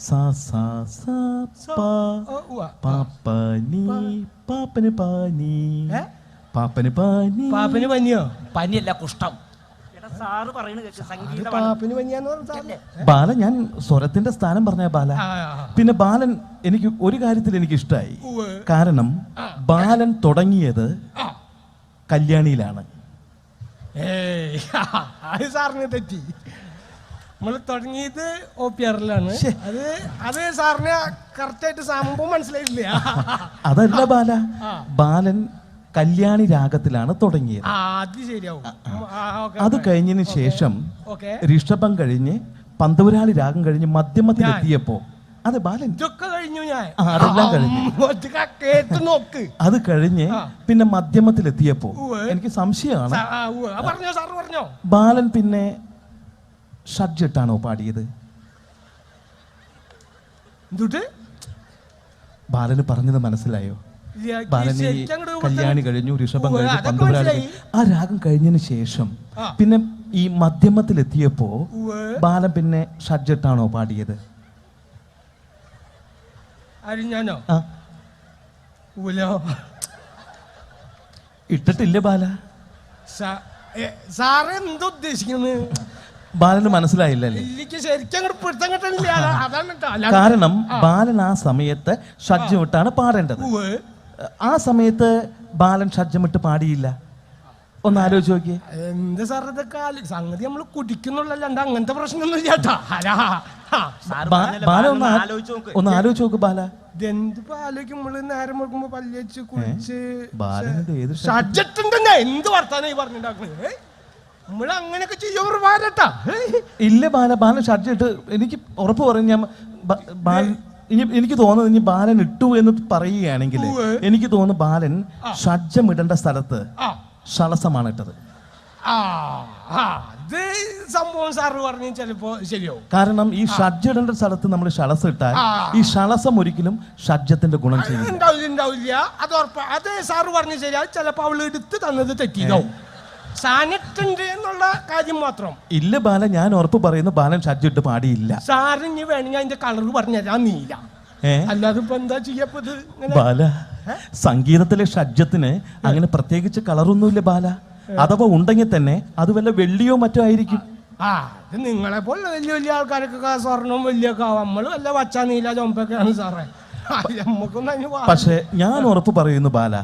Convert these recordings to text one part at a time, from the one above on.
സാ സാ സാ പാ പാപ്പനി പാപ്പന് പാനി പാപ്പന് പാനി. പാപ്പന് പനിയോ? പനിയല്ല, കുഷ്ഠം. സാറ് പറയുന്നത് ബാല, ഞാൻ സ്വരത്തിന്റെ സ്ഥാനം പറഞ്ഞ ബാല. പിന്നെ ബാലൻ എനിക്ക് ഒരു കാര്യത്തിൽ എനിക്ക് ഇഷ്ടമായി. കാരണം ബാലൻ തുടങ്ങിയത് കല്യാണിയിലാണ്. സാറിന് തെറ്റി. നമ്മള് തുടങ്ങിയത് OPR-ലാണ്. അത് സാറിന് കറക്റ്റായിട്ട് സംഭവം മനസ്സിലായില്ല. അതല്ല ബാല, ബാലൻ കല്യാണി രാഗത്തിലാണ് തുടങ്ങിയത്. അത് ശരിയാവും. അത് കഴിഞ്ഞതിന് ശേഷം ഋഷഭം കഴിഞ്ഞ് പന്തപുരാളി രാഗം കഴിഞ്ഞ് മധ്യമത്തിലെത്തിയപ്പോ അത് ബാലൻ ഇതൊക്കെ കഴിഞ്ഞു. ഞാൻ അതെല്ലാം കഴിഞ്ഞു. കേട്ട് നോക്ക്. അത് കഴിഞ്ഞ് പിന്നെ മധ്യമത്തിലെത്തിയപ്പോ എനിക്ക് സംശയമാണ്, ബാലൻ പിന്നെ ഷഡ്ജെട്ടാണോ പാടിയത്? ബാലന് പറഞ്ഞത് മനസ്സിലായോ? ബാലന് കല്യാണി കഴിഞ്ഞു, ഋഷഭം കഴിഞ്ഞു, പന്തപുരാളി ആ രാഗം കഴിഞ്ഞതിന് ശേഷം പിന്നെ ഈ മധ്യമത്തിലെത്തിയപ്പോ ബാലൻ പിന്നെ ഷഡ്ജെട്ടാണോ പാടിയത്? ഇട്ടിട്ടില്ല ബാല. സാറ് എന്താ ഉദ്ദേശിക്കുന്നത്? ബാലന് മനസ്സിലായില്ലല്ലേ? കാരണം ബാലൻ ആ സമയത്ത് ഷഡ്ജമിട്ടാണ് പാടേണ്ടത്. ആ സമയത്ത് ബാലൻ ഷഡ്ജമിട്ട് പാടിയില്ല. ഒന്ന് ആലോചിച്ച് നോക്കിയേ. എന്ത് സാർ ഇതൊക്കെ സംഗതി നമ്മൾ കുടിക്കുന്നുള്ളല്ലാണ്ട് അങ്ങനത്തെ പ്രശ്നമൊന്നും ചേട്ടാ. ബാല ഒന്ന് ആലോചിച്ച് നോക്ക് ബാല. എന്തിപ്പോ ആലോചിക്കും നമ്മള് നേരം വെക്കുമ്പോ പല്ല് വെച്ച് കുളിച്ച് എന്ത് വർത്താനം ഈ പറഞ്ഞിട്ടുണ്ടാക്കുന്നത്? നമ്മള് അങ്ങനെയൊക്കെ ചെയ്യാ. ഇല്ല ബാല, ബാലൻ ഷഡ്ജമിട്ട് എനിക്ക് ഉറപ്പ് പറഞ്ഞു. ഞാൻ എനിക്ക് തോന്നുന്നത് ഇനി ബാലൻ ഇട്ടു എന്ന് പറയുകയാണെങ്കിൽ എനിക്ക് തോന്നുന്നു ബാലൻ ഷഡ്ജം ഇടേണ്ട സ്ഥലത്ത് ഷളസമാണ് ഇട്ടത്. സംഭവം സാറ് പറഞ്ഞു ചിലപ്പോ ശരിയാവും. കാരണം ഈ ഷഡ്ജം ഇടേണ്ട സ്ഥലത്ത് നമ്മൾ ഷളസം ഇട്ടാൽ ഈ ഷളസം ഒരിക്കലും ഷഡ്ജത്തിന്റെ ഗുണം ഉണ്ടാവില്ല. അത് ഉറപ്പാ. അത് സാറ് പറഞ്ഞു ശരിയാ. ചിലപ്പോ അവള് എടുത്ത് തന്നത് തെറ്റിയതാവും. സാനിട്ടുണ്ട് എന്നുള്ള കാര്യം മാത്രം. ഇല്ല ബാല, ഞാൻ ഉറപ്പ് പറയുന്നു ബാലൻ ഷഡ്ജം ഇട്ട് പാടിയില്ല. സാറിന് വേണമെങ്കിൽ അതിന്റെ കളർ പറഞ്ഞുതരാൻ നീല. അല്ലാതെ ഇപ്പൊ എന്താ ചെയ്യപ്പത് ബാല? സംഗീതത്തിലെ ഷഡ്ജത്തിന് അങ്ങനെ പ്രത്യേകിച്ച് കളറൊന്നുമില്ല ബാല. അഥവാ ഉണ്ടെങ്കിൽ തന്നെ അത് വല്ല വെള്ളിയോ മറ്റോ ആയിരിക്കും. അത് നിങ്ങളെ പോലെ വലിയ വലിയ ആൾക്കാരൊക്കെ സ്വർണം വലിയൊക്കെ ആവും. നമ്മള് വല്ല വച്ചാ നീല ചൊമ്പൊക്കെയാണ് സാറേ. പക്ഷെ ഞാൻ ഉറപ്പ് പറയുന്നു ബാല,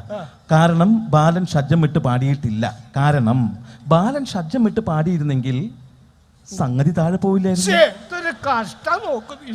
കാരണം ബാലൻ ഷഡ്ജം ഇട്ട് പാടിയിട്ടില്ല. കാരണം ബാലൻ ഷഡ്ജം ഇട്ട് പാടിയിരുന്നെങ്കിൽ സംഗതി താഴെ പോവില്ലായിരുന്നു. കഷ്ടം നോക്കുന്നു.